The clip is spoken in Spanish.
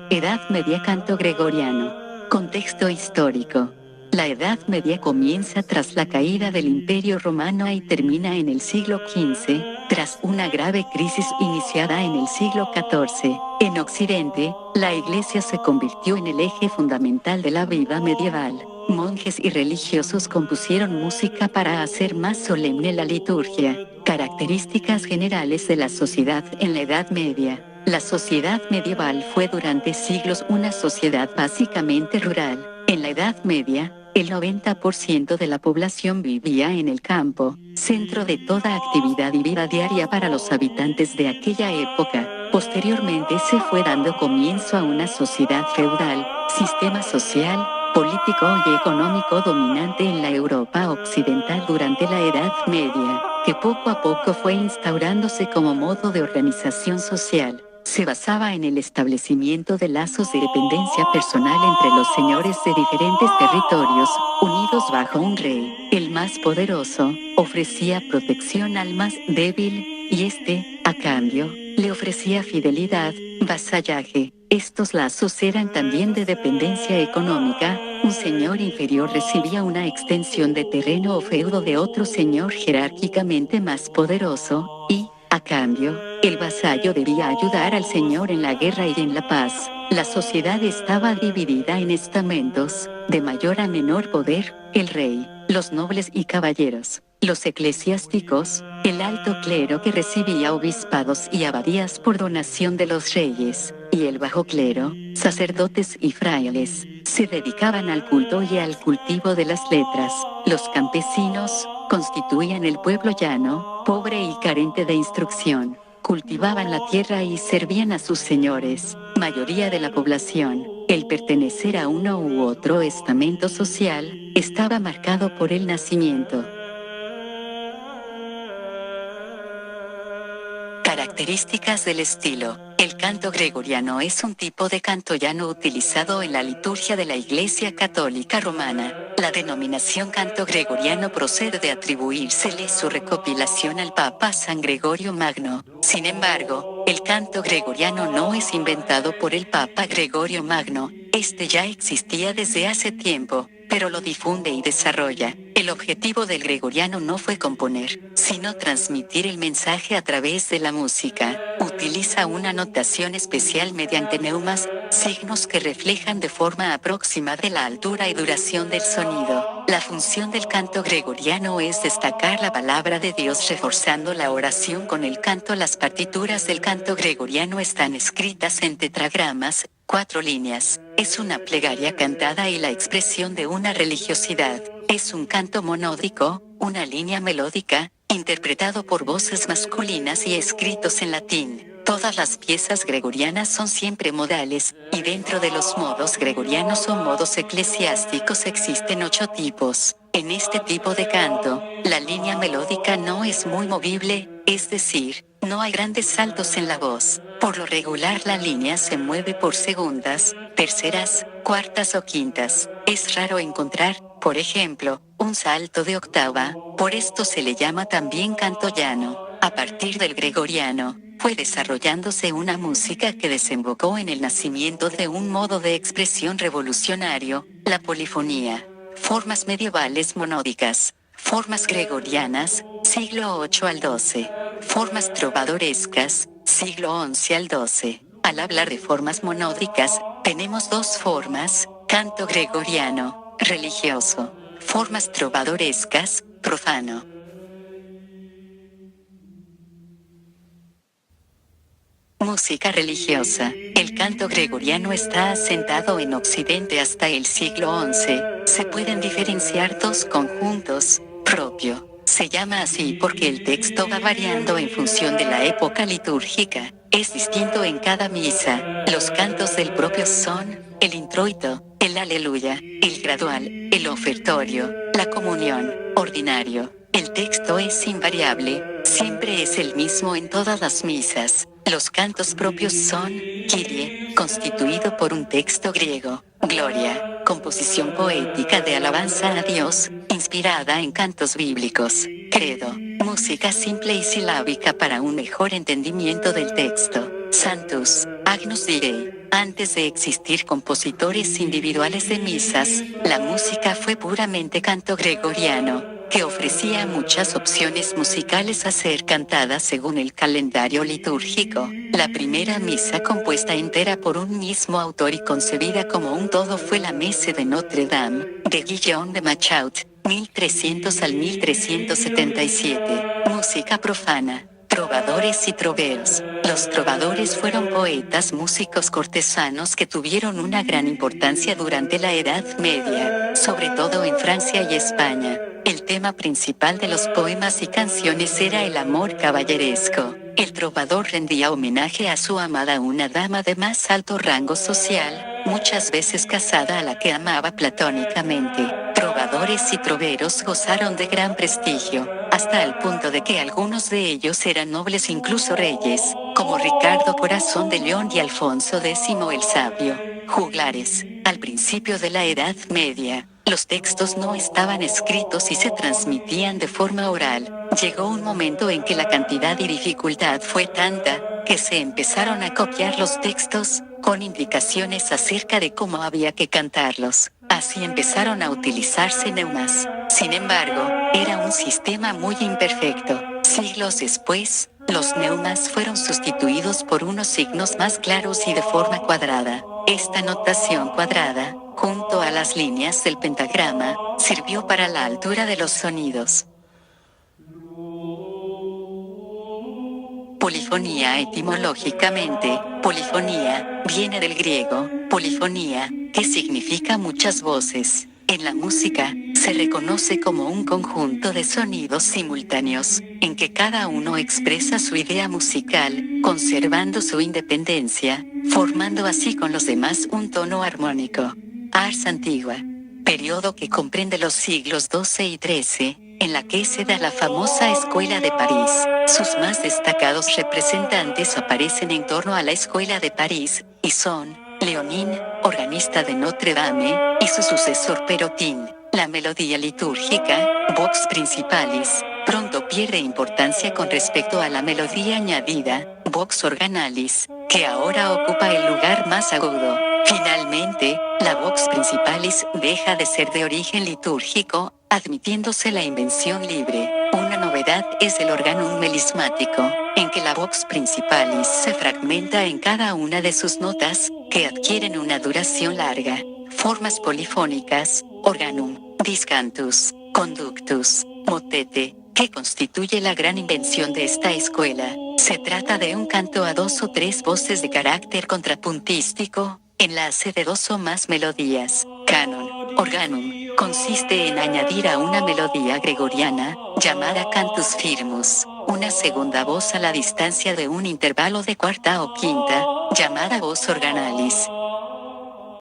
Edad Media, canto gregoriano. Contexto histórico. La Edad Media comienza tras la caída del Imperio Romano y termina en el siglo XV, tras una grave crisis iniciada en el siglo XIV. En Occidente, la Iglesia se convirtió en el eje fundamental de la vida medieval. Monjes y religiosos compusieron música para hacer más solemne la liturgia. Características generales de la sociedad en la Edad Media. La sociedad medieval fue durante siglos una sociedad básicamente rural. En la Edad Media, el 90% de la población vivía en el campo, centro de toda actividad y vida diaria para los habitantes de aquella época. Posteriormente se fue dando comienzo a una sociedad feudal, sistema social, político y económico dominante en la Europa occidental durante la Edad Media, que poco a poco fue instaurándose como modo de organización social. Se basaba en el establecimiento de lazos de dependencia personal entre los señores de diferentes territorios, unidos bajo un rey. El más poderoso ofrecía protección al más débil, y este, a cambio, le ofrecía fidelidad, vasallaje. Estos lazos eran también de dependencia económica. Un señor inferior recibía una extensión de terreno o feudo de otro señor jerárquicamente más poderoso, y, a cambio, el vasallo debía ayudar al señor en la guerra y en la paz. La sociedad estaba dividida en estamentos, de mayor a menor poder: el rey, los nobles y caballeros, los eclesiásticos, el alto clero que recibía obispados y abadías por donación de los reyes, y el bajo clero, sacerdotes y frailes, se dedicaban al culto y al cultivo de las letras. Los campesinos constituían el pueblo llano, pobre y carente de instrucción. Cultivaban la tierra y servían a sus señores. Mayoría de la población, el pertenecer a uno u otro estamento social, estaba marcado por el nacimiento. Características del estilo. El canto gregoriano es un tipo de canto llano utilizado en la liturgia de la Iglesia Católica Romana. La denominación canto gregoriano procede de atribuírsele su recopilación al Papa San Gregorio Magno. Sin embargo, el canto gregoriano no es inventado por el Papa Gregorio Magno. Este ya existía desde hace tiempo, pero lo difunde y desarrolla. El objetivo del gregoriano no fue componer, sino transmitir el mensaje a través de la música. Utiliza una notación especial mediante neumas, signos que reflejan de forma aproximada la altura y duración del sonido. La función del canto gregoriano es destacar la palabra de Dios reforzando la oración con el canto. Las partituras del canto gregoriano están escritas en tetragramas, 4 líneas. Es una plegaria cantada y la expresión de una religiosidad. Es un canto monódico, una línea melódica, interpretado por voces masculinas y escritos en latín. Todas las piezas gregorianas son siempre modales, y dentro de los modos gregorianos o modos eclesiásticos existen 8 tipos. En este tipo de canto, la línea melódica no es muy movible, es decir, no hay grandes saltos en la voz. Por lo regular la línea se mueve por segundas, terceras, cuartas o quintas. Es raro encontrar, por ejemplo, un salto de octava, por esto se le llama también canto llano. A partir del gregoriano, fue desarrollándose una música que desembocó en el nacimiento de un modo de expresión revolucionario, la polifonía. Formas medievales monódicas. Formas gregorianas, siglo VIII al XII. Formas trovadorescas, siglo XI al XII. Al hablar de formas monódicas, tenemos 2 formas: canto gregoriano, religioso; formas trovadorescas, profano. Música religiosa. El canto gregoriano está asentado en Occidente hasta el siglo XI. Se pueden diferenciar 2 conjuntos. Propio. Se llama así porque el texto va variando en función de la época litúrgica. Es distinto en cada misa. Los cantos del propio son el introito, el aleluya, el gradual, el ofertorio, la comunión, ordinario. El texto es invariable, siempre es el mismo en todas las misas. Los cantos propios son Kyrie, constituido por un texto griego; Gloria, composición poética de alabanza a Dios, inspirada en cantos bíblicos; Credo, música simple y silábica para un mejor entendimiento del texto; Sanctus, Agnus Dei. Antes de existir compositores individuales de misas, la música fue puramente canto gregoriano, que ofrecía muchas opciones musicales a ser cantadas según el calendario litúrgico. La primera misa compuesta entera por un mismo autor y concebida como un todo fue la Messe de Notre Dame, de Guillaume de Machaut, 1300 al 1377. Música profana. Trovadores y troveros. Los trovadores fueron poetas músicos cortesanos que tuvieron una gran importancia durante la Edad Media, sobre todo en Francia y España. El tema principal de los poemas y canciones era el amor caballeresco. El trovador rendía homenaje a su amada, una dama de más alto rango social, muchas veces casada, a la que amaba platónicamente. Trovadores y troveros gozaron de gran prestigio, hasta el punto de que algunos de ellos eran nobles, incluso reyes, como Ricardo Corazón de León y Alfonso X el Sabio. Juglares. Al principio de la Edad Media, los textos no estaban escritos y se transmitían de forma oral. Llegó un momento en que la cantidad y dificultad fue tanta, que se empezaron a copiar los textos, con indicaciones acerca de cómo había que cantarlos. Así empezaron a utilizarse neumas. Sin embargo, era un sistema muy imperfecto. Siglos después, los neumas fueron sustituidos por unos signos más claros y de forma cuadrada. Esta notación cuadrada, junto a las líneas del pentagrama, sirvió para la altura de los sonidos. Polifonía. Etimológicamente, polifonía viene del griego polifonía, que significa muchas voces. En la música, se reconoce como un conjunto de sonidos simultáneos, en que cada uno expresa su idea musical, conservando su independencia, formando así con los demás un tono armónico. Ars Antigua. Periodo que comprende los siglos XII y XIII, en la que se da la famosa Escuela de París. Sus más destacados representantes aparecen en torno a la Escuela de París, y son Leonin, organista de Notre Dame, y su sucesor Perotin. La melodía litúrgica, vox principalis, pronto pierde importancia con respecto a la melodía añadida, vox organalis, que ahora ocupa el lugar más agudo. Finalmente, la vox principalis deja de ser de origen litúrgico, admitiéndose la invención libre. Una novedad es el organum melismático, en que la vox principalis se fragmenta en cada una de sus notas, que adquieren una duración larga. Formas polifónicas: organum, discantus, conductus, motete, que constituye la gran invención de esta escuela. Se trata de un canto a 2 o 3 voces de carácter contrapuntístico, enlace de 2 o más melodías. Canon, organum, consiste en añadir a una melodía gregoriana, llamada cantus firmus, una segunda voz a la distancia de un intervalo de cuarta o quinta, llamada voz organalis.